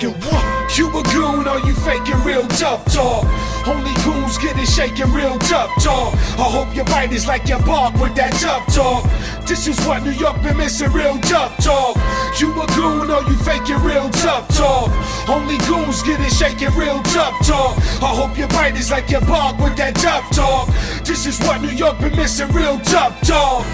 talking. What? You a goon or you faking real tough talk? Only goons getting shaking real tough talk. I hope your bite is like your bark with that tough talk. This is what New York been missing, real tough talk. You a goon or you faking real tough talk? Only goons getting shaking real tough talk. I hope your bite is like your bark with that tough talk. This is what New York been missing, real tough talk.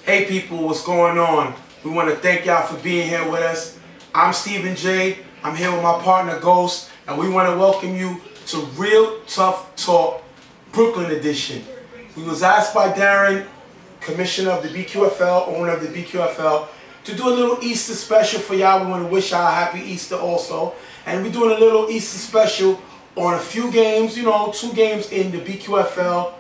Hey people, what's going on? We want to thank y'all for being here with us. I'm Stephen J. I'm here with my partner Ghost, and we want to welcome you to Real Tough Talk Brooklyn edition. We was asked by Darren, commissioner of the BQFL, owner of the BQFL, to do a little Easter special for y'all. We want to wish y'all a happy Easter also. And we're doing a little Easter special on a few games, you know, 2 games in the BQFL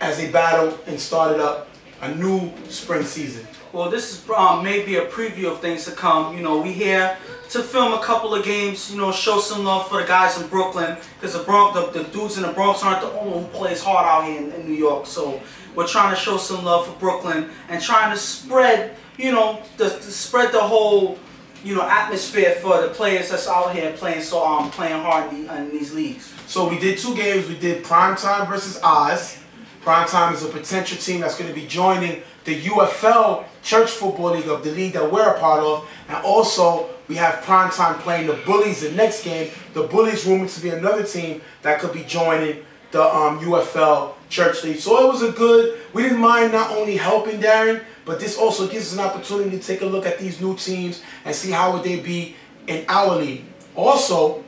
as they battle and started up a new spring season. Well, this is maybe a preview of things to come. You know, we here to film a couple of games, you know, show some love for the guys in Brooklyn, because the dudes in the Bronx aren't the only one who plays hard out here in New York. So we're trying to show some love for Brooklyn and trying to spread, you know, spread the whole, you know, atmosphere for the players that's out here playing playing hard in these leagues. So we did 2 games. We did Primetime versus Oz. Primetime is a potential team that's going to be joining the UFL Church Football League, of the league that we're a part of. And also, we have Primetime playing the Bullies the next game. The Bullies rumored to be another team that could be joining the UFL Church League. So it was a good, we didn't mind not only helping Darren, but this also gives us an opportunity to take a look at these new teams and see how would they be in our league. Also,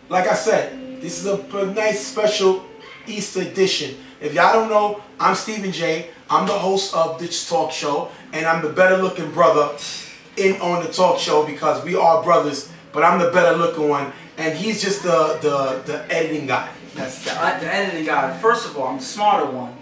like I said, this is a nice special Easter edition. If y'all don't know, I'm Stephen J. I'm the host of this talk show, and I'm the better looking brother on the talk show because we are brothers, but I'm the better looking one, and he's just the editing guy. That's the editing guy. First of all, I'm the smarter one.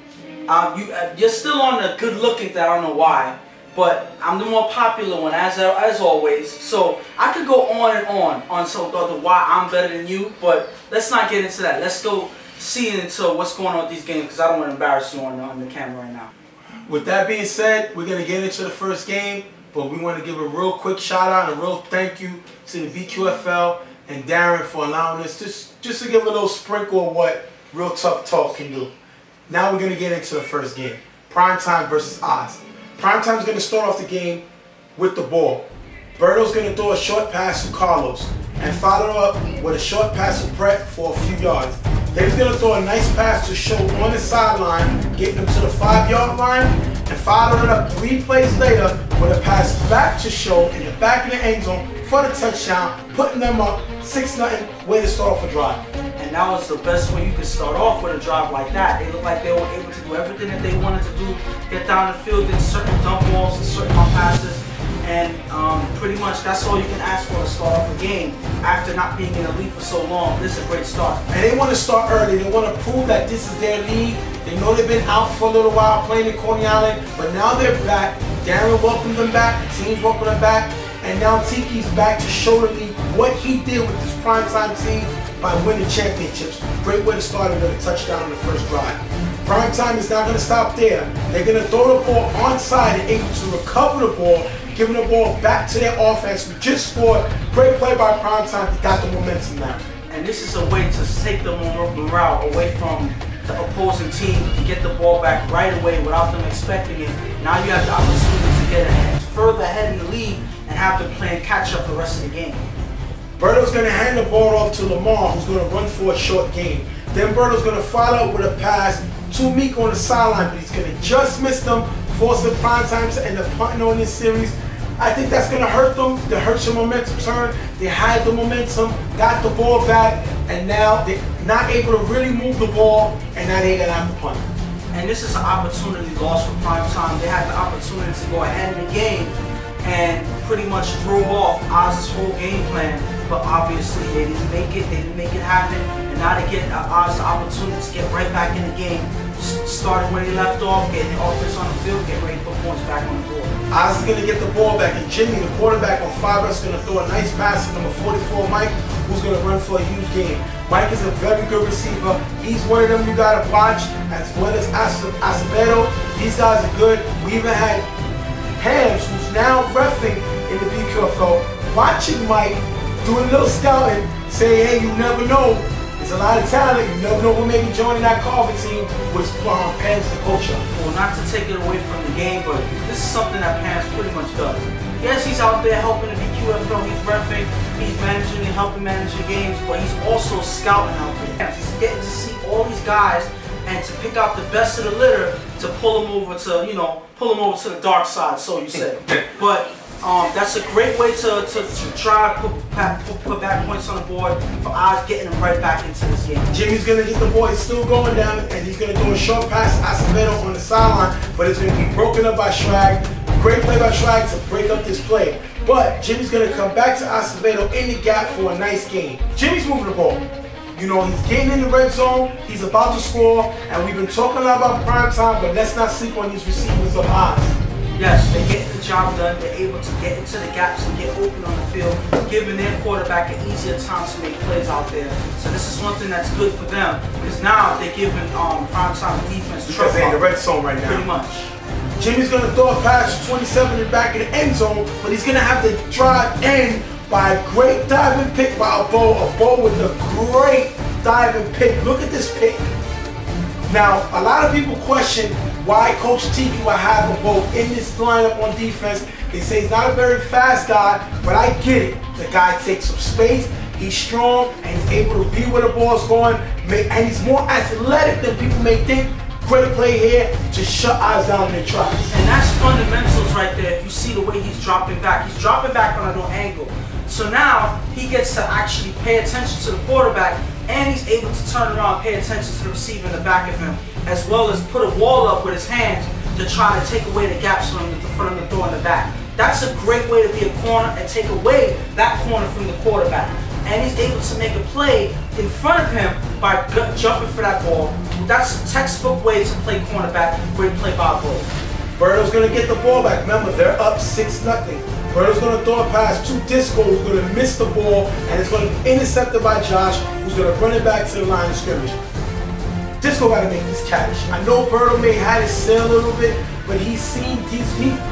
You're still on the good looking thing, I don't know why, but I'm the more popular one as always. So I could go on and on the why I'm better than you, but let's not get into that. Let's go see into what's going on with these games, because I don't want to embarrass you on the camera right now. With that being said, we're going to get into the first game, but we want to give a real quick shout out and a real thank you to the BQFL and Darren for allowing us just to give a little sprinkle of what Real Tough Talk can do. Now we're going to get into the first game, Primetime versus Oz. Primetime's going to start off the game with the ball. Berto's going to throw a short pass to Carlos and follow up with a short pass to Brett for a few yards. Then he's going to throw a nice pass to Show on the sideline, getting him to the 5-yard line, and following it up 3 plays later with a pass back to Show in the back of the end zone for the touchdown, putting them up 6-0, way to start off a drive. And that was the best way you could start off with a drive like that. They looked like they were able to do everything that they wanted to do, get down the field in certain dump balls and certain passes. And pretty much that's all you can ask for to start off a game after not being in the league for so long. This is a great start. And they want to start early. They want to prove that this is their league. They know they've been out for a little while playing in Coney Island, but now they're back. Darren welcomed them back. The team's welcomed them back. And now Tiki's back to show the league what he did with this primetime team by winning championships. Great way to start it with a touchdown on the first drive. Primetime is not going to stop there. They're going to throw the ball onside and able to recover the ball, giving the ball back to their offense who just scored. Great play by Primetime to got the momentum now. And this is a way to take the morale away from the opposing team to get the ball back right away without them expecting it. Now you have the opportunity to get further ahead in the league and have them playing catch up the rest of the game. Berto's going to hand the ball off to Lamar, who's going to run for a short gain. Then Berto's going to follow up with a pass to Meek on the sideline, but he's going to just miss them, forcing Primetime to end up punting on this series. I think that's going to hurt them. That hurts your momentum turn. They had the momentum, got the ball back, and now they're not able to really move the ball, and now they're going to have to punt. And this is an opportunity lost for Primetime. They had the opportunity to go ahead in the game and pretty much throw off Oz's whole game plan, but obviously they didn't make it. They didn't make it happen, and now they get Oz the opportunity to get right back in the game, starting where they left off, getting the offense on the field, get ready to put points back on the board. Oz is going to get the ball back, and Jimmy, the quarterback on 5 is going to throw a nice pass to number 44, Mike, who's going to run for a huge game. Mike is a very good receiver. He's one of them you got to watch, as well as Acevedo. These guys are good. We even had Pams, who's now reffing in the BQFL, watching Mike, doing a little scouting, saying, hey, you never know. There's a lot of talent. You never know who may be joining that Carver team, which Pam's the coach of. Well, not to take it away from the game, but this is something that Pam's pretty much does. Yes, he's out there helping the BQFL, he's reffing, he's managing and helping manage the games, but he's also scouting out there. He's getting to see all these guys and to pick out the best of the litter to pull them over to, you know, pull them over to the dark side, so you say. But that's a great way to try to put back points on the board for Oz getting them right back into this game. Jimmy's going to get the ball. He's still going down, and he's going to do a short pass to Acevedo on the sideline, but it's going to be broken up by Shrag. Great play by Shrag to break up this play. But Jimmy's going to come back to Acevedo in the gap for a nice gain. Jimmy's moving the ball. You know, he's getting in the red zone, he's about to score, and we've been talking a lot about prime time, but let's not sleep on these receivers of Oz. Yes, they're getting the job done. They're able to get into the gaps and get open on the field, giving their quarterback an easier time to make plays out there. So this is one thing that's good for them, because now they're giving prime time defense trouble. Because they're in the red zone right now. Pretty much. Jimmy's going to throw a pass to 27 in the back of the end zone, but he's going to have to drive in by a great diving pick by a Bo with a great diving pick. Look at this pick. Now, a lot of people question why Coach Tiki will have a Bo in this lineup on defense. They say he's not a very fast guy, but I get it. The guy takes some space, he's strong, and he's able to read where the ball's going, and he's more athletic than people may think. Great play here to shut Oz down in their tracks. And that's fundamentals right there. If you see the way he's dropping back on an angle. So now he gets to actually pay attention to the quarterback, and he's able to turn around, pay attention to the receiver in the back of him, as well as put a wall up with his hands to try to take away the gaps for him to throw in the back. That's a great way to be a corner and take away that corner from the quarterback. And he's able to make a play in front of him by jumping for that ball. That's a textbook way to play cornerback. Great play by Bo. Birdo's going to get the ball back. Remember, they're up 6-0. Birdo's going to throw a pass to Disco, who's going to miss the ball, and it's going to be intercepted by Josh, who's going to run it back to the line of scrimmage. Disco got to make this catch. I know Birdo may have his sail a little bit, but he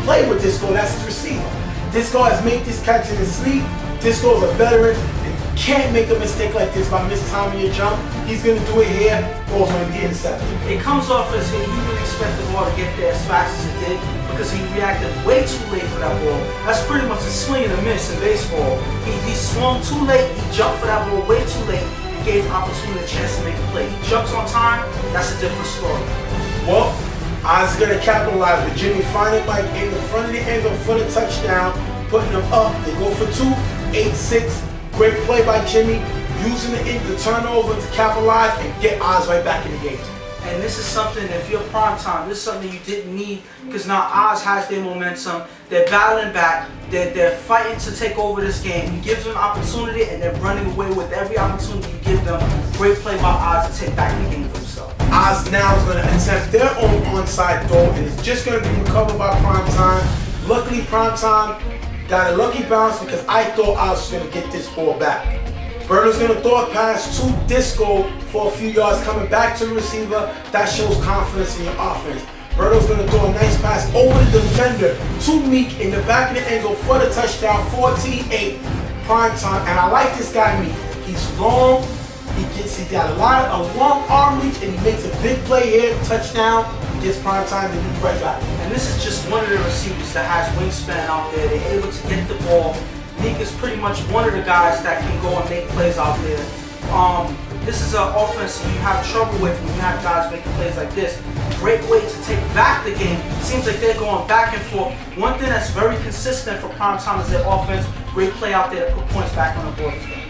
played with Disco. That's his receiver. Disco has made this catch in his sleep. Disco's a veteran and can't make a mistake like this by mistiming your jump. He's going to do it here. Ball's going to be intercepted. It comes off as he didn't expect the ball to get there as fast as it did because he reacted way too late for that ball. That's pretty much a swing and a miss in baseball. He swung too late. He jumped for that ball way too late and gave the opportunity a chance to make a play. He jumps on time. That's a different story. Well, Oz is going to capitalize with Jimmy finding Mike in the front of the end zone for the touchdown, putting them up. They go for 2, 8-6. Great play by Jimmy, using the turnover to capitalize and get Oz right back in the game. And this is something, if you're prime time, this is something you didn't need because now Oz has their momentum. They're battling back. They're fighting to take over this game. You give them an opportunity and they're running away with every opportunity you give them. Great play by Oz to take back the game for himself. Oz now is going to attempt their own onside throw, and it's just going to be recovered by Prime Time. Luckily, Prime Time got a lucky bounce because I thought Oz was going to get this ball back. Birdo's going to throw a pass to Disco for a few yards, coming back to the receiver. That shows confidence in your offense. Birdo's going to throw a nice pass over the defender to Meek in the back of the end zone for the touchdown, 14-8, Prime Time. And I like this guy, Meek. He's long. He's got a long arm reach, and he makes a big play here, touchdown. Gets Prime Time to be right back. And this is just one of the receivers that has wingspan out there. They're able to get the ball. Meek is pretty much one of the guys that can go and make plays out there. This is an offense that you have trouble with when you have guys making plays like this. Great way to take back the game. Seems like they're going back and forth. One thing that's very consistent for Prime Time is their offense. Great play out there to put points back on the board for them.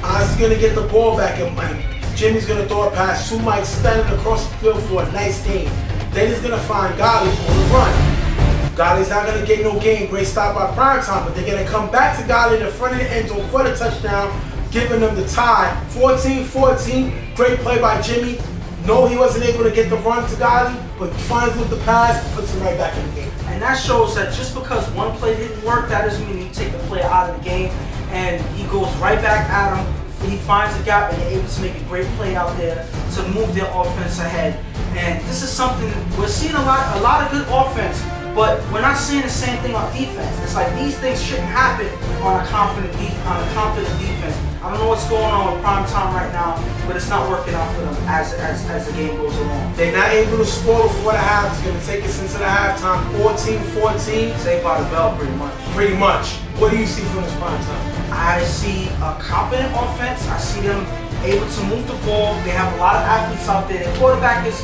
Oz is going to get the ball back, and Jimmy's going to throw a pass to Mike, standing across the field for a nice gain. Then he's going to find Golly on the run. Golly's not going to get no gain. Great stop by Prime Time, but they're going to come back to Golly in the front of the end zone for the touchdown, giving them the tie. 14-14. Great play by Jimmy. No, he wasn't able to get the run to Golly, but finds with the pass, puts him right back in the game. And And that shows that just because one play didn't work, that doesn't mean you take the player out of the game. And he goes right back at him. He finds a gap and they're able to make a great play out there to move their offense ahead. And this is something we're seeing a lot of good offense, but we're not seeing the same thing on defense. It's like these things shouldn't happen on a confident defense. I don't know what's going on with prime time right now, but it's not working out for them as the game goes along. They're not able to score before the half. It's going to take us into the halftime. 14-14. Saved by the bell, pretty much. Pretty much. What do you see from this prime time? I see a competent offense. I see them able to move the ball. They have a lot of athletes out there. The quarterback is,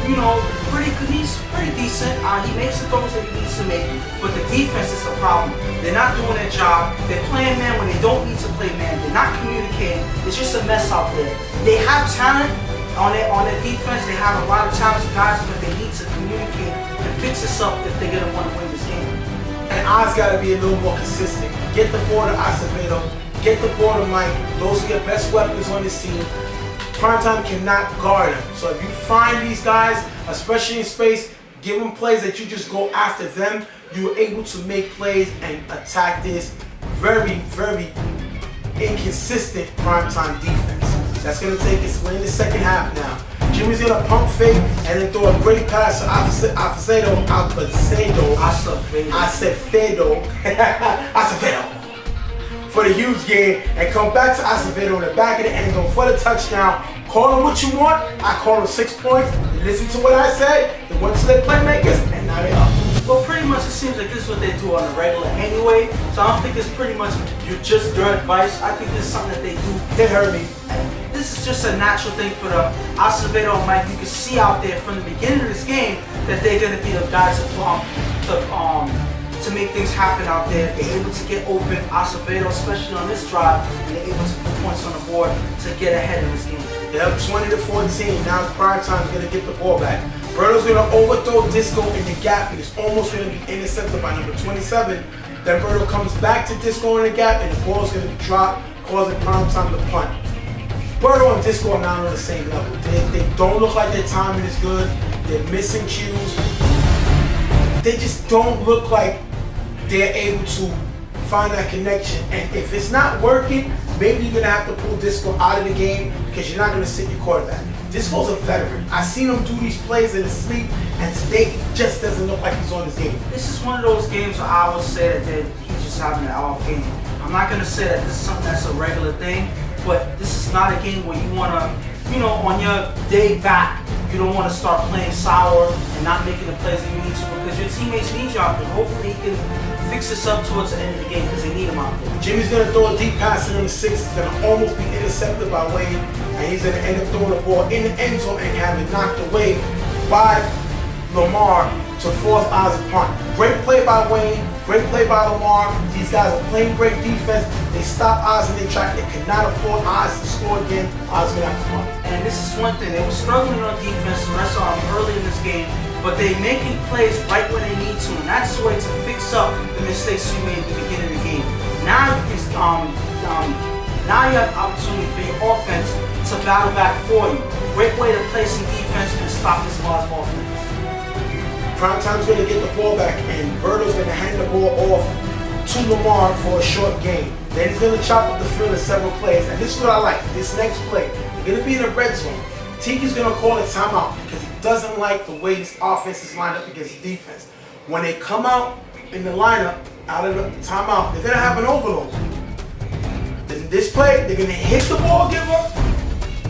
you know, pretty good. He's pretty decent. He makes the throws that he needs to make, but the defense is the problem. They're not doing their job. They're playing man when they don't need to play man. They're not communicating. It's just a mess out there. They have talent on their defense. They have a lot of talented guys, but they need to communicate and fix this up if they're going to want to win this game. And Oz got to be a little more consistent. Get the ball to Acevedo. Get the ball to Mike. Those are your best weapons on this team. Primetime cannot guard them. So if you find these guys, especially in space, give them plays that you just go after them, you're able to make plays and attack this very, very inconsistent primetime defense. That's going to take us in the second half now. Jimmy's going to pump fake and then throw a great pass to Acevedo for the huge gain and come back to Acevedo in the back of the end zone for the touchdown. Call him what you want. I call him 6 points. Listen to what I said. They went to their playmakers and now they're up. Well, pretty much it seems like this is what they do on a regular anyway. So I don't think it's pretty much your advice. I think this is something that they do. They heard me. This is just a natural thing for the Acevedo and Mike. You can see out there from the beginning of this game that they're going to be the guys to make things happen out there. They're able to get open. Acevedo, especially on this drive, and they're able to put points on the board to get ahead in this game. They're up 20-14. Now Primetime's going to get the ball back. Berto's going to overthrow Disco in the gap, and it's almost going to be intercepted by number 27. Then Berto comes back to Disco in the gap, and the ball's going to be dropped, causing Primetime to punt. Berto and Disco are not on the same level. They don't look like their timing is good. They're missing cues. They just don't look like they're able to find that connection. And if it's not working, maybe you're going to have to pull Disco out of the game because you're not going to sit your quarterback. Disco's a veteran. I've seen him do these plays in his sleep, and today he just doesn't look like he's on his game. This is one of those games where I would say that he's just having an off game. I'm not going to say that this is something that's a regular thing, but this is not a game where you want to, you know, on your day back, you don't want to start playing sour and not making the plays that you need to because your teammates need you out there. Hopefully he can fix this up towards the end of the game because they need him out there. Jimmy's going to throw a deep pass to number 6. It's going to almost be intercepted by Wayne, and he's going to end up throwing the ball in the end zone and have it knocked away by Lamar to force Oz a punt. Great play by Wayne, great play by Lamar. These guys are playing great defense. They stop Oz in their track. They cannot afford Oz to score again. Oz is going to have to punt. And this is one thing. They were struggling on defense, and I saw them early in this game, but they're making plays right when they need to, and that's the way to fix up the mistakes you made at the beginning of the game. Now you can, now you have the opportunity for your offense to battle back for you. Great way to play some defense and stop this Oz offense. Primetime's going to get the ball back, and Berto's going to hand the ball off to Lamar for a short gain. Then he's going to chop up the field in several plays, and this is what I like. This next play, they're going to be in the red zone. Tiki's going to call a timeout because he doesn't like the way this offense is lined up against the defense. When they come out in the lineup, out of the timeout, they're going to have an overload. Then this play, they're going to hit the ball giver.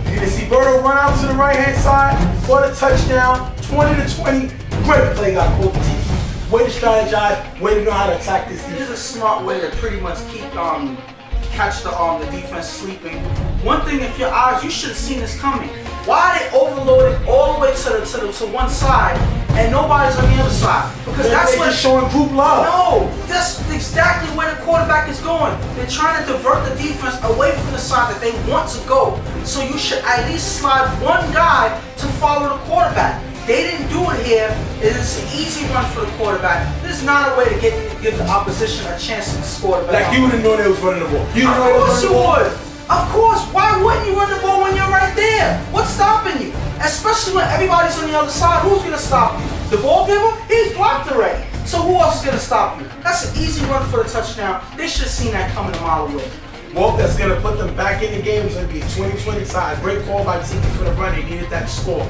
You're going to see Berto run out to the right-hand side for the touchdown, 20-20. Great play got called Tiki. Way to strategize, way to know how to attack this defense. This is a smart way to pretty much keep catch the defense sleeping. One thing, if your eyes, you should have seen this coming. Why they overloaded all the way to one side and nobody's on the other side? Because that's what they're showing group love. No, that's exactly where the quarterback is going. They're trying to divert the defense away from the side that they want to go. So you should at least slide one guy to follow the quarterback. They didn't do it here. It's an easy one for the quarterback. This is not a way to give the opposition a chance to score the ball. Like you wouldn't know they was running the ball. Of course you would. Of course. Why wouldn't you run the ball when you're right there? What's stopping you? Especially when everybody's on the other side. Who's going to stop you? The ball giver? He's blocked already. So who else is going to stop you? That's an easy run for the touchdown. They should have seen that coming a mile away. Well, that's going to put them back in the game. It's going to be a 20-20 tie. Great call by Tiki for the run. They needed that score.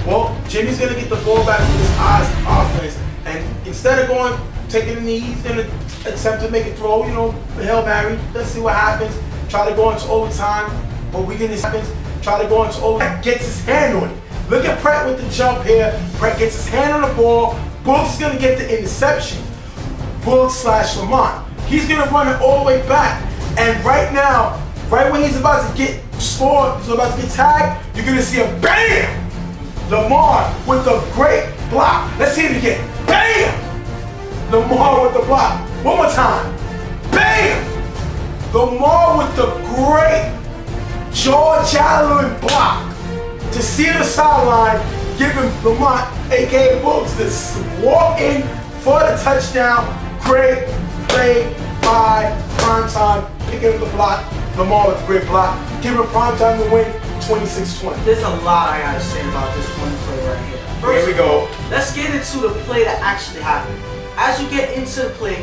Well, Jimmy's going to get the ball back for this Oz offense. And instead of going, taking the knee, he's going to attempt to make a throw, you know, Hail Mary. Let's see what happens. Try to go into overtime. But we get this happens. Try to go into overtime. Gets his hand on it. Look at Pratt with the jump here. Pratt gets his hand on the ball. Brooks is going to get the interception. Brooks / Lamont. He's going to run it all the way back. And right now, right when he's about to get scored, he's about to get tagged, you're going to see a BAM! Lamar with the great block. Let's see it again. BAM! Lamar with the block. One more time. BAM! Lamar with the great George Allen block. To see the sideline, giving Lamont, a.k.a. Brooks, this walk in for the touchdown. Great play by Primetime, picking up the block. Lamar with the great block, giving Primetime the win, 26-20. There's a lot I gotta say about this one play right here. Here we go. Let's get into the play that actually happened. As you get into the play,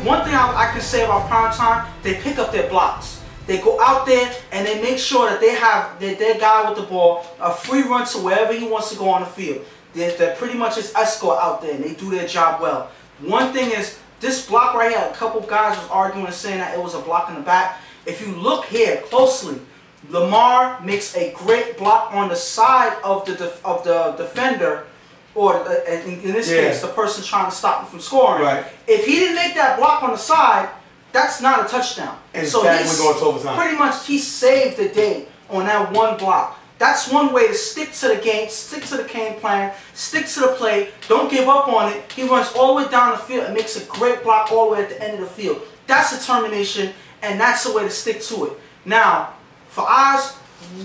one thing I can say about Primetime, they pick up their blocks. They go out there and they make sure that they have their guy with the ball a free run to wherever he wants to go on the field. They're pretty much his escort out there and they do their job well. One thing is, this block right here, a couple guys was arguing and saying that it was a block in the back. If you look here closely, Lamar makes a great block on the side of the defender, or in this case, the person trying to stop him from scoring. Right. If he didn't make that block on the side, that's not a touchdown. And so he's going to overtime. Pretty much, he saved the day on that one block. That's one way to stick to the game, stick to the game plan, stick to the play, don't give up on it. He runs all the way down the field and makes a great block all the way at the end of the field. That's determination, and that's the way to stick to it. Now, for Oz,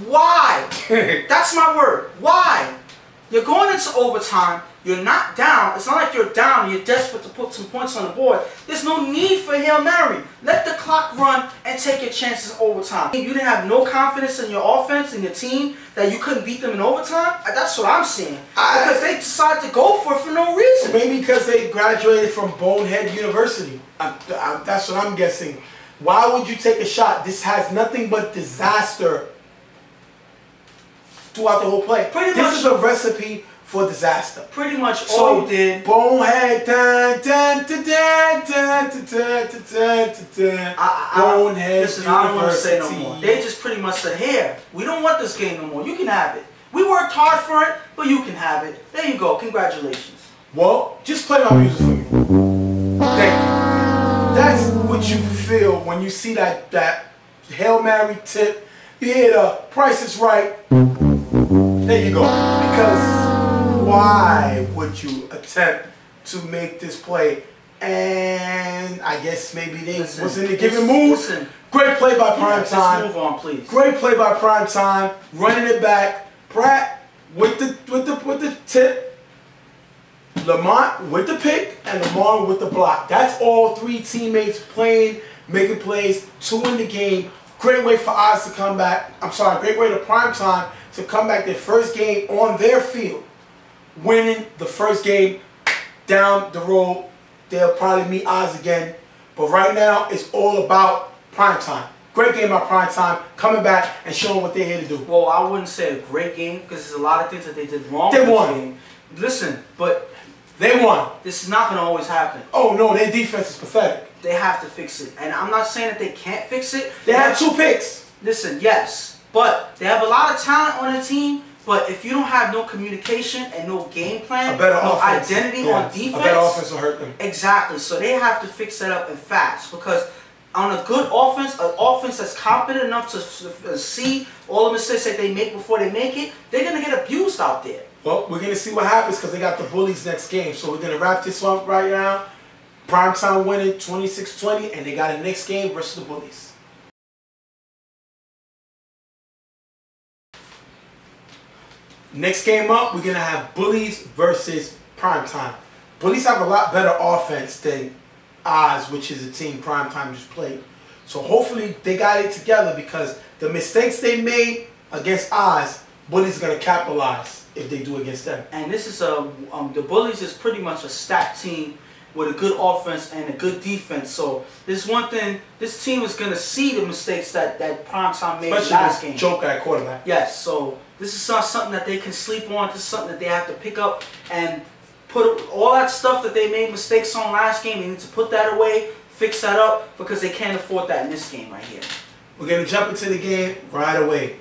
why? That's my word. Why? You're going into overtime. You're not down. It's not like you're down. You're desperate to put some points on the board. There's no need for Hail Mary. Let the clock run and take your chances in overtime. You didn't have no confidence in your offense and your team that you couldn't beat them in overtime? That's what I'm seeing. Because they decided to go for it for no reason. Maybe because they graduated from Bonehead University. That's what I'm guessing. Why would you take a shot? This has nothing but disaster throughout the whole play. This is a recipe for disaster. Pretty much all you did. Bonehead, Bonehead. Listen, I don't want to say no more. They just pretty much said, here, we don't want this game no more. You can have it. We worked hard for it, but you can have it. There you go. Congratulations. Well, just play my music for me. Thank you. That's what you feel when you see that Hail Mary tip. You hear the Price is Right. There you go. Because why would you attempt to make this play? And I guess maybe they was in the giving mood. Great play by Primetime. Let's move on, please. Great play by Primetime. Running it back. Pratt with the tip. Lamont with the pick and Lamar with the block. That's all three teammates playing, making plays, 2 in the game. Great way for Oz to come back. I'm sorry, great way to Primetime to come back their first game on their field. Winning the first game down the road. They'll probably meet Oz again. But right now, it's all about Primetime. Great game by Primetime, coming back and showing what they're here to do. Well, I wouldn't say a great game because there's a lot of things that they did wrong. They won. Listen, but they won. This is not going to always happen. Oh, no, their defense is pathetic. They have to fix it. And I'm not saying that they can't fix it. They have 2 picks. Listen, yes. But they have a lot of talent on their team. But if you don't have no communication and no game plan, no identity on defense, a better offense will hurt them. Exactly. So they have to fix that up and fast. Because on a good offense, an offense that's competent enough to see all the mistakes that they make before they make it, they're going to get abused out there. Well, we're going to see what happens because they got the Bullies next game. So we're going to wrap this up right now. Primetime winning 26-20, and they got a next game versus the Bullies. Next game up, we're going to have Bullies versus Primetime. Bullies have a lot better offense than Oz, which is a team Primetime just played. So hopefully they got it together because the mistakes they made against Oz, Bullies are going to capitalize if they do against them. And this is the Bullies is pretty much a stacked team. with a good offense and a good defense. So there's one thing, this team is going to see the mistakes that Primetime made last game. Joker at quarterback. Yes, so this is not something that they can sleep on. This is something that they have to pick up and put all that stuff that they made mistakes on last game. They need to put that away, fix that up, because they can't afford that in this game right here. We're going to jump into the game right away.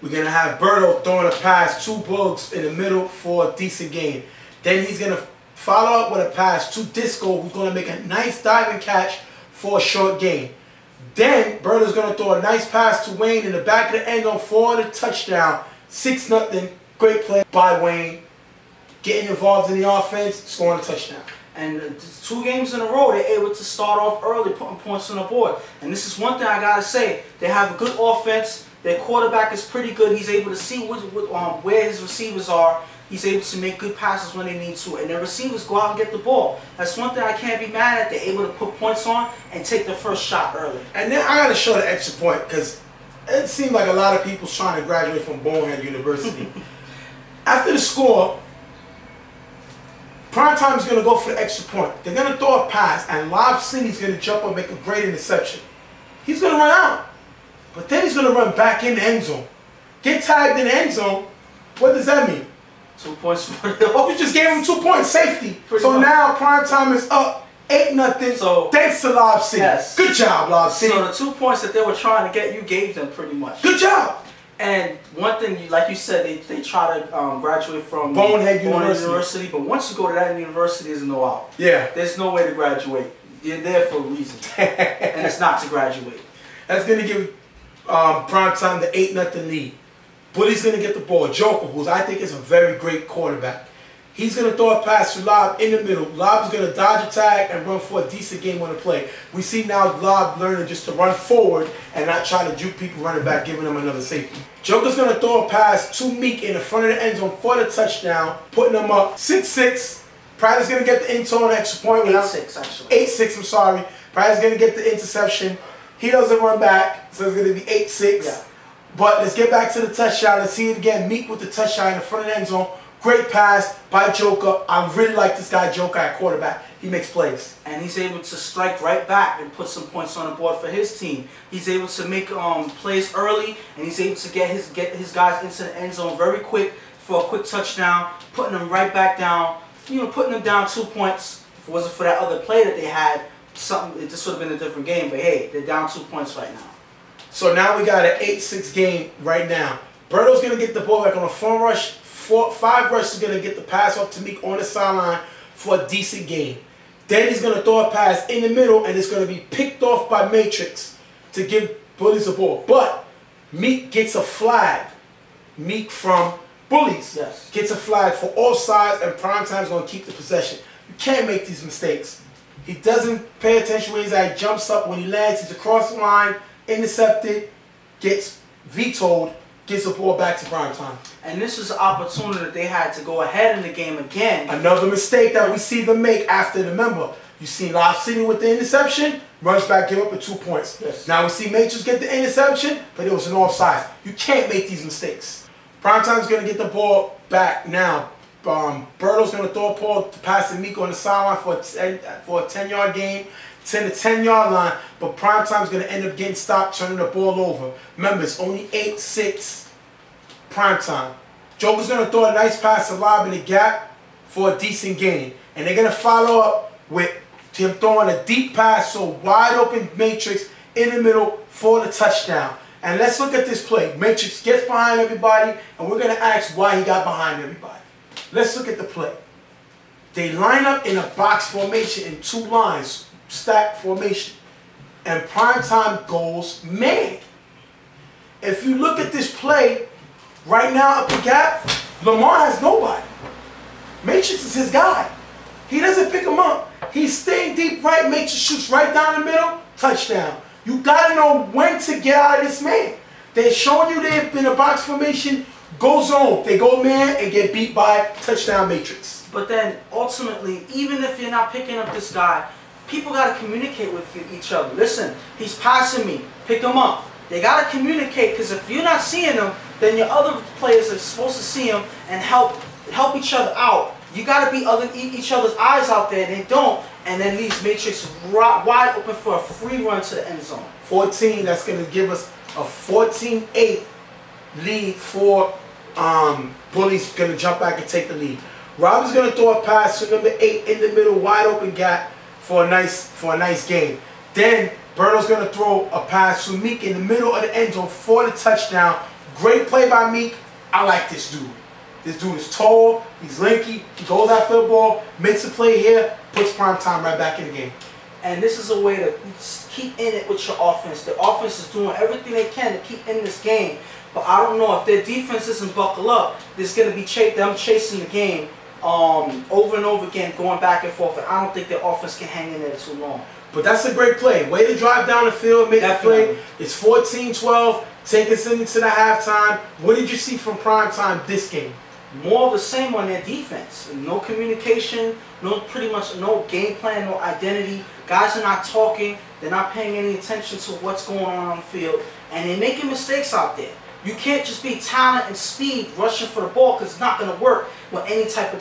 We're going to have Berto throwing a pass to Bugs in the middle for a decent gain. Then he's going to follow up with a pass to Disco, who's going to make a nice diving catch for a short gain. Then Berto's going to throw a nice pass to Wayne in the back of the end zone for the touchdown. 6-0. Great play by Wayne. Getting involved in the offense, scoring a touchdown. And 2 games in a row, they're able to start off early, putting points on the board. And this is one thing I got to say. They have a good offense. Their quarterback is pretty good. He's able to see where his receivers are. He's able to make good passes when they need to. And their receivers go out and get the ball. That's one thing I can't be mad at. They're able to put points on and take the first shot early. And then I got to show the extra point because it seemed like a lot of people's trying to graduate from Bonehead University. After the score, Primetime is going to go for the extra point. They're going to throw a pass, and Lob City's going to jump up and make a great interception. He's going to run out. But then he's going to run back in the end zone. Get tagged in the end zone. What does that mean? 2 points for the offense. You just gave him 2 points safety. Pretty much. Now Primetime is up 8-0. So, thanks to Lob City. Yes. Good job, Lob City. So the 2 points that they were trying to get, you gave them pretty much. Good job. And one thing, like you said, they try to graduate from Bonehead University. But once you go to that university, there's no out. Yeah. There's no way to graduate. You're there for a reason. And it's not to graduate. That's going to give Primetime the 8-0 lead. Bully's going to get the ball. Joker, who I think is a very great quarterback. He's going to throw a pass to Lob in the middle. Lob is going to dodge a tag and run for a decent game on the play. We see now Lob learning just to run forward and not try to juke people running back, giving them another safety. Joker's going to throw a pass to Meek in the front of the end zone for the touchdown, putting them up 6-6. Pratt going to get the into on extra point. 8-6, actually. 8-6, I'm sorry. Pratt going to get the interception. He doesn't run back, so it's going to be 8-6. Yeah. But let's get back to the touchdown. Let's see it again. Meek with the touchdown in the front of the end zone. Great pass by Joker. I really like this guy, Joker, at quarterback. He makes plays. And he's able to strike right back and put some points on the board for his team. He's able to make plays early, and he's able to get his guys into the end zone very quick for a quick touchdown, putting them right back down, putting them down 2 points. If it wasn't for that other play that they had, this would have been a different game. But hey, they're down 2 points right now. So now we got an 8-6 game right now. Berto's going to get the ball back on a 4 rush. 5 rush is going to get the pass off to Meek on the sideline for a decent gain. Then he's going to throw a pass in the middle, and it's going to be picked off by Matrix to give Bullies the ball. But Meek gets a flag. Meek from Bullies gets a flag for offsides, and Primetime's going to keep the possession. You can't make these mistakes. He doesn't pay attention when he's at. Jumps up when he lands. He's across the line, intercepted, gets vetoed, gets the ball back to Primetime. And this was an opportunity that they had to go ahead in the game again. Another mistake that we see them make after the member. You see Lob City with the interception, runs back, give up with 2 points. Yes. Now we see Matrix get the interception, but it was an offside. You can't make these mistakes. Primetime's going to get the ball back now. Berto's going to throw a ball to pass to Meek on the sideline for a 10-yard gain. 10 to 10-yard line, but Primetime's going to end up getting stopped, turning the ball over. Remember, it's only 8-6 Primetime. Joker's going to throw a nice pass to Lob in the gap for a decent gain. And they're going to follow up with him throwing a deep pass, so wide open Matrix in the middle for the touchdown. And let's look at this play. Matrix gets behind everybody, and we're going to ask why he got behind everybody. Let's look at the play. They line up in a box formation in 2 lines, stack formation, and Primetime goes man. If you look at this play right now up the gap, Lamar has nobody. Matrix is his guy. He doesn't pick him up. He's staying deep right. Matrix shoots right down the middle. Touchdown. You gotta know when to get out of this man. They're showing you they've been a box formation. Go zone. They go man and get beat by touchdown Matrix. But then ultimately, even if you're not picking up this guy, people got to communicate with each other. Listen, he's passing me. Pick him up. They got to communicate, because if you're not seeing him, then your other players are supposed to see him and help each other out You got to be each other's eyes out there. They don't, and then leaves Matrix wide open for a free run to the end zone. 14. That's going to give us a 14-8 lead for Bullies. Going to jump back and take the lead. Rob is going to throw a pass to number 8 in the middle, wide open gap for a nice gain. Then Berto's going to throw a pass to Meek in the middle of the end zone for the touchdown. Great play by Meek. I like this dude. This dude is tall, he's lanky, he goes after the ball, makes a play here, puts Prime Time right back in the game. And this is a way to keep in it with your offense. The offense is doing everything they can to keep in this game. But I don't know if their defense doesn't buckle up, there's going to be them chasing the game over and over again, going back and forth. And I don't think their offense can hang in there too long. But that's a great play. Way to drive down the field, make the play. It's 14-12, take us into the halftime. What did you see from Prime Time this game? More of the same on their defense. No communication, pretty much no game plan, no identity. Guys are not talking. They're not paying any attention to what's going on the field. And they're making mistakes out there. You can't just be talent and speed rushing for the ball because it's not going to work with any type of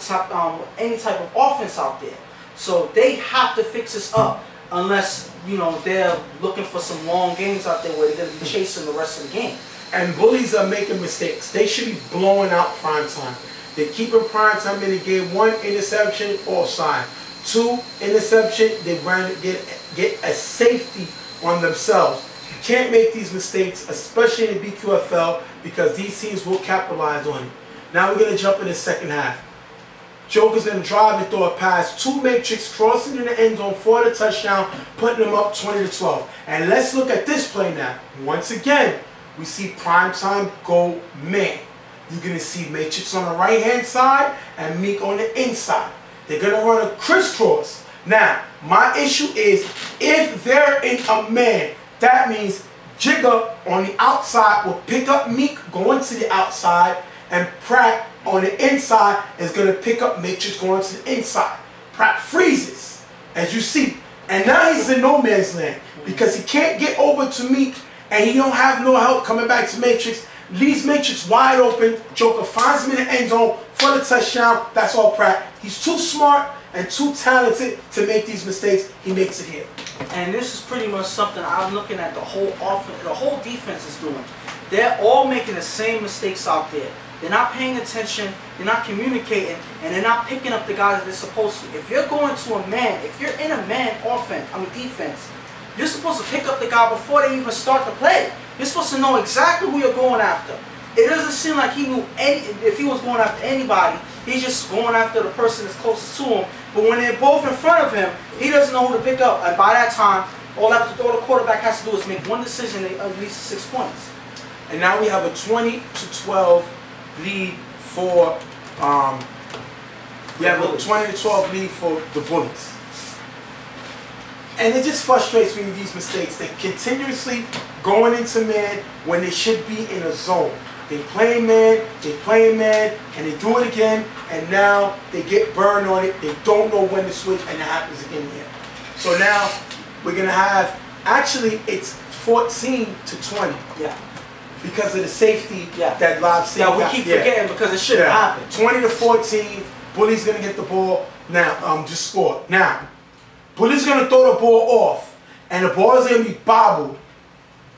offense out there. So they have to fix this up unless, you know, they're looking for some long games out there where they're going to be chasing the rest of the game. And Bullies are making mistakes. They should be blowing out Prime Time. They're keeping Prime Time in the game. 1 interception, offside. 2 interception, they get a safety on themselves. You can't make these mistakes, especially in the BQFL, because these teams will capitalize on it. Now we're going to jump in the second half. Joker's going to drive and throw a pass to Matrix, crossing in the end zone for the touchdown, putting them up 20-12. And let's look at this play now. Once again, we see Prime Time go man. You're going to see Matrix on the right-hand side and Meek on the inside. They're going to run a crisscross. Now, my issue is if they're in a man, that means Jigga on the outside will pick up Meek going to the outside, and Pratt on the inside is going to pick up Matrix going to the inside. Pratt freezes, as you see. And now he's in no man's land because he can't get over to Meek, and he don't have no help coming back to Matrix. Leaves Matrix wide open. Joker finds him in the end zone for the touchdown. That's all Pratt. He's too smart and too talented to make these mistakes. He makes it here. And this is pretty much something I'm looking at the whole offense, the whole defense is doing. They're all making the same mistakes out there. They're not paying attention, they're not communicating, and they're not picking up the guys that they're supposed to. If you're going to a man, if you're in a man defense, you're supposed to pick up the guy before they even start the play. You're supposed to know exactly who you're going after. It doesn't seem like he knew if he was going after anybody, he's just going after the person that's closest to him. But when they're both in front of him, he doesn't know who to pick up. And by that time, all the quarterback has to do is make one decision and at least 6 points. And now we have a 20-12 lead for we have a 20-12 lead for the Bullies. And it just frustrates me with these mistakes. They're continuously going into man when they should be in a zone. They play man, and they do it again, and now they get burned on it. They don't know when to switch, and it happens again here. So now we're going to have, actually it's 14-20. Yeah. Because of the safety that Live City we keep forgetting because it shouldn't happen. 20-14, Bullies going to get the ball. Now, just score. Now, Bullies going to throw the ball off, and the ball is going to be bobbled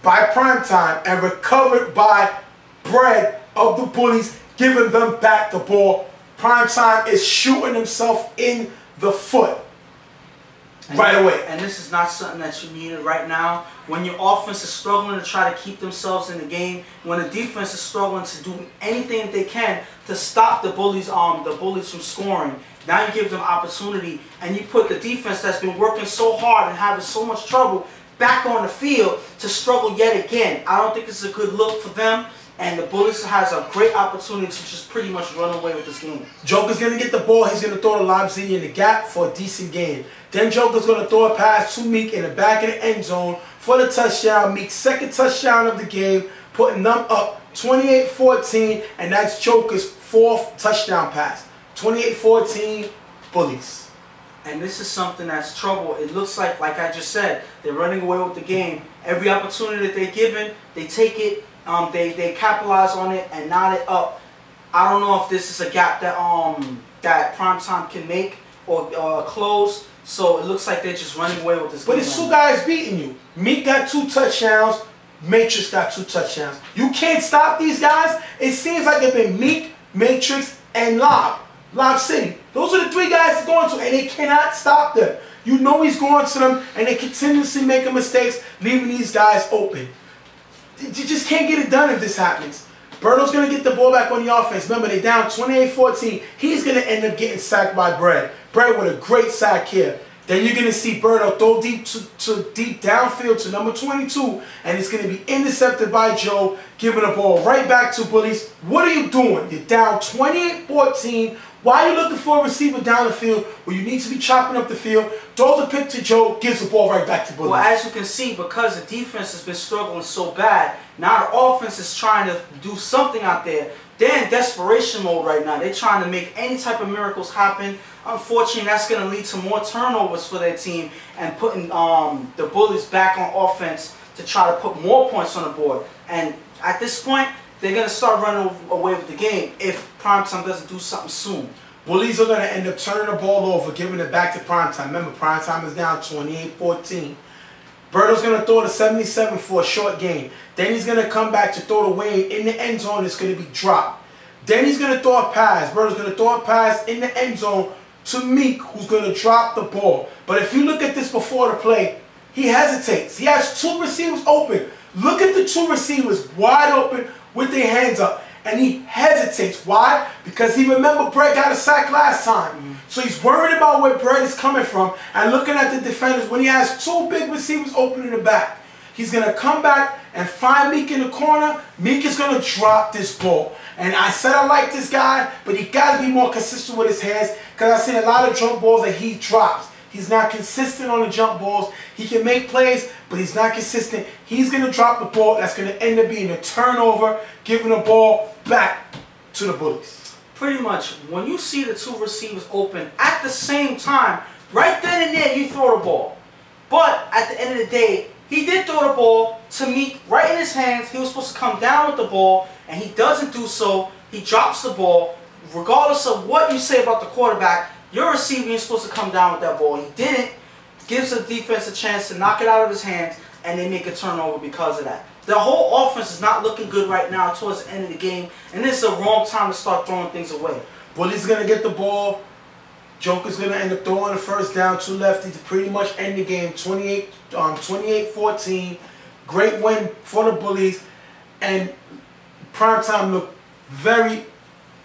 by Prime Time and recovered by Bread of the Bullies, giving them back the ball. Prime Time is shooting himself in the foot right away. And this is not something that you needed right now. When your offense is struggling to try to keep themselves in the game, when the defense is struggling to do anything that they can to stop the Bullies from scoring, now you give them opportunity, and you put the defense that's been working so hard and having so much trouble back on the field to struggle yet again. I don't think this is a good look for them. And the Bullies has a great opportunity to just pretty much run away with this game. Joker's going to get the ball. He's going to throw the Lob City in the gap for a decent gain. Then Joker's going to throw a pass to Meek in the back of the end zone for the touchdown. Meek's second touchdown of the game, putting them up 28-14, and that's Joker's fourth touchdown pass. 28-14, Bullies. And this is something that's trouble. It looks like I just said, they're running away with the game. Every opportunity that they're given, they take it. They capitalize on it and knot it up. I don't know if this is a gap that that Primetime can make or close. So it looks like they're just running away with this game. But it's two guys beating you. Meek got 2 touchdowns. Matrix got 2 touchdowns. You can't stop these guys. It seems like they've been Meek, Matrix, and Lob City. Those are the 3 guys he's going to, and they cannot stop them. You know he's going to them, and they continuously making mistakes, leaving these guys open. You just can't get it done if this happens. Berto's going to get the ball back on the offense. Remember, they're down 28-14. He's going to end up getting sacked by Brad. Brad with a great sack here. Then you're going to see Berto throw deep downfield to number 22, and it's going to be intercepted by Joe, giving the ball right back to Bullies. What are you doing? You're down 28-14. Why are you looking for a receiver down the field where you need to be chopping up the field? Throws a pick to Joe, gives the ball right back to Bullies. Well, as you can see, because the defense has been struggling so bad, now the offense is trying to do something out there. They're in desperation mode right now. They're trying to make any type of miracles happen. Unfortunately, that's going to lead to more turnovers for their team and putting the Bullies back on offense to try to put more points on the board. And at this point, they're going to start running away with the game if Primetime doesn't do something soon. Bullies are going to end up turning the ball over, giving it back to Primetime. Remember, Primetime is down 28-14. Berto's going to throw the 77 for a short gain. Then he's going to come back to throw the Wade in the end zone. It's going to be dropped. Then he's going to throw a pass. Berto's going to throw a pass in the end zone to Meek, who's going to drop the ball. But if you look at this before the play, he hesitates. He has 2 receivers open. Look at the 2 receivers wide open with their hands up. And he hesitates. Why? Because he remembered Brett got a sack last time. So he's worried about where Brett is coming from and looking at the defenders when he has 2 big receivers open in the back. He's going to come back and find Meek in the corner. Meek is going to drop this ball. And I said I like this guy, but he got to be more consistent with his hands because I've seen a lot of jump balls that he drops. He's not consistent on the jump balls. He can make plays, but he's not consistent. He's going to drop the ball. That's going to end up being a turnover, giving the ball back to the Bullies. Pretty much, when you see the 2 receivers open at the same time, right then and there, you throw the ball. But at the end of the day, he did throw the ball to Meek right in his hands. He was supposed to come down with the ball, and he doesn't do so. He drops the ball. Regardless of what you say about the quarterback, your receiver is supposed to come down with that ball. He didn't. Gives the defense a chance to knock it out of his hands, and they make a turnover because of that. The whole offense is not looking good right now towards the end of the game, and this is the wrong time to start throwing things away. Bullies going to get the ball. Joker's going to end up throwing the first down to lefty to pretty much end the game. 28-14. Great win for the Bullies. And Primetime looked very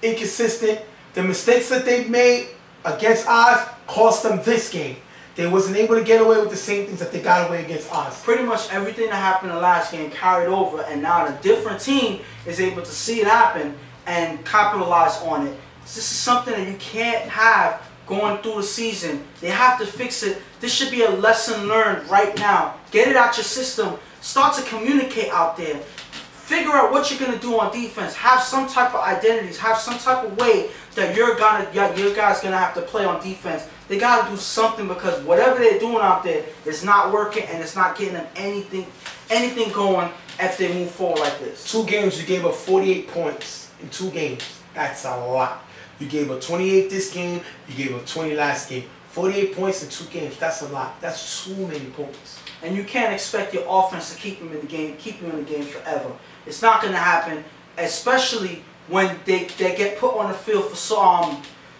inconsistent. The mistakes that they made against Oz cost them this game. They wasn't able to get away with the same things that they got away against Oz. Pretty much everything that happened in the last game carried over, and now a different team is able to see it happen and capitalize on it. This is something that you can't have going through the season. They have to fix it. This should be a lesson learned right now. Get it out your system. Start to communicate out there. Figure out what you're going to do on defense. Have some type of identities. Have some type of way that your guys going to have to play on defense. They got to do something because whatever they're doing out there is not working and it's not getting them anything going if they move forward like this. 2 games, you gave up 48 points in 2 games. That's a lot. You gave up 28 this game. You gave up 20 last game. 48 points in 2 games. That's a lot. That's too many points. And you can't expect your offense to keep them in the game, forever. It's not going to happen, especially when they get put on the field for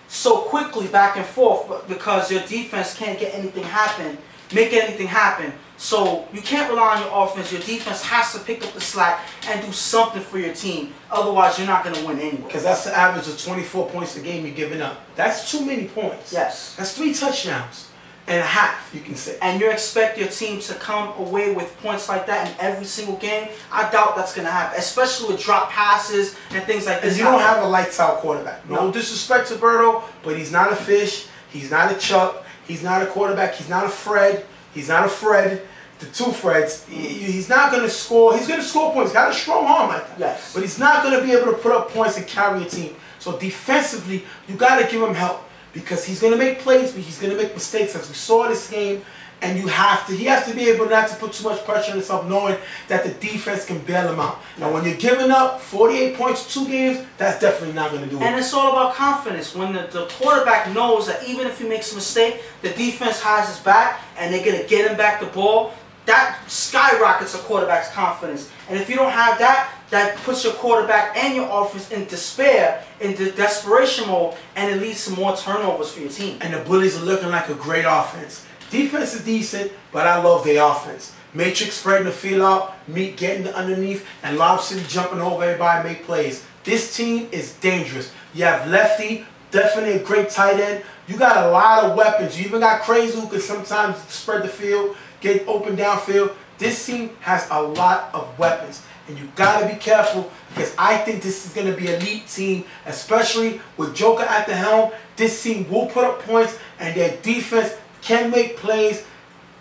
so quickly back and forth, because your defense can't get anything happen, make anything happen. So you can't rely on your offense. Your defense has to pick up the slack and do something for your team. Otherwise, you're not going to win anyway. Because that's the average of 24 points a game you're giving up. That's too many points. Yes. That's 3 touchdowns and a half, you can say. And you expect your team to come away with points like that in every single game? I doubt that's going to happen, especially with drop passes and things like this. And you don't have a lights-out quarterback. No disrespect to Berto, but he's not a Fish. He's not a Chuck. He's not a quarterback. He's not a Fred. He's not a Fred. The 2 Freds. He's not going to score. He's going to score points. He's got a strong arm like that. Yes. But he's not going to be able to put up points and carry a team. So defensively, you got to give him help. Because he's going to make plays, but he's going to make mistakes, as we saw this game. And he has to be able not to put too much pressure on himself, knowing that the defense can bail him out. Now, when you're giving up 48 points 2 games, that's definitely not going to do it. And it's all about confidence. When the quarterback knows that even if he makes a mistake, the defense has his back, and they're going to get him back the ball, that skyrockets a quarterback's confidence. And if you don't have that, that puts your quarterback and your offense in despair, in desperation mode, and it leads to more turnovers for your team. And the Bullies are looking like a great offense. Defense is decent, but I love their offense. Matrix spreading the field out, Meat getting underneath, and Lob City jumping over everybody, make plays. This team is dangerous. You have Lefty, definitely a great tight end. You got a lot of weapons. You even got Crazy, who can sometimes spread the field, get open downfield. This team has a lot of weapons. And you got to be careful, because I think this is going to be an elite team, especially with Joker at the helm. This team will put up points, and their defense can make plays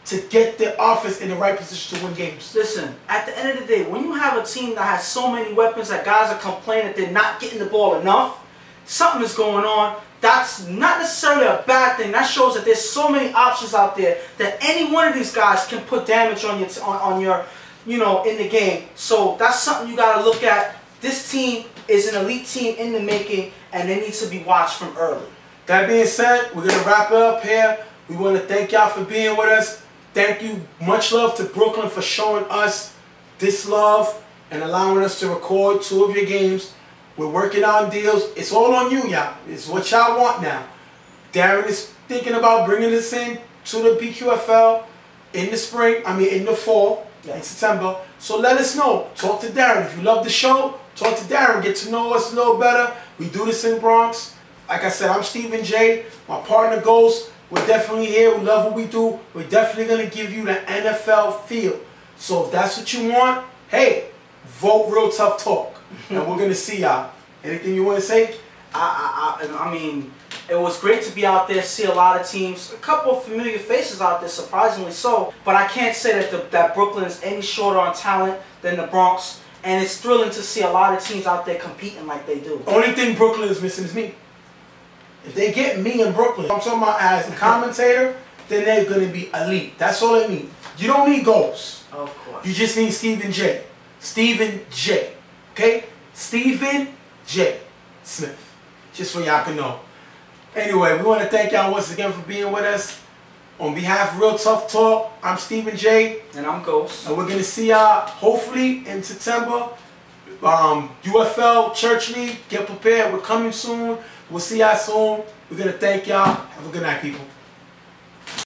to get their offense in the right position to win games. Listen, at the end of the day, when you have a team that has so many weapons that guys are complaining that they're not getting the ball enough, something is going on. That's not necessarily a bad thing. That shows that there's so many options out there that any one of these guys can put damage on your in the game. So that's something you got to look at. This team is an elite team in the making, and they need to be watched from early. That being said, we're going to wrap it up here. We want to thank y'all for being with us. Thank you. Much love to Brooklyn for showing us this love and allowing us to record 2 of your games. We're working on deals. It's all on you, y'all. It's what y'all want now. Darren is thinking about bringing this in to the BQFL in the spring. In the fall, in September. So let us know. Talk to Darren. If you love the show, talk to Darren. Get to know us a little better. We do this in Bronx. Like I said, I'm Stephen J. My partner Ghost. We're definitely here. We love what we do. We're definitely going to give you the NFL feel. So if that's what you want, hey, vote Real Tough Talk. And we're going to see y'all. Anything you want to say? I mean, it was great to be out there, see a lot of teams. A couple of familiar faces out there, surprisingly so. But I can't say that Brooklyn is any shorter on talent than the Bronx. And it's thrilling to see a lot of teams out there competing like they do. Only thing Brooklyn is missing is me. If they get me in Brooklyn, I'm talking about as a commentator, then they're going to be elite. That's all they need. You don't need goals. Of course. You just need Stephen J. Stephen J. Okay? Stephen J. Smith. Just so y'all can know. Anyway, we want to thank y'all once again for being with us. On behalf of Real Tough Talk, I'm Stephen J. And I'm Ghost. And we're going to see y'all hopefully in September. UFL Church League, get prepared. We're coming soon. We'll see y'all soon. We're going to thank y'all. Have a good night, people.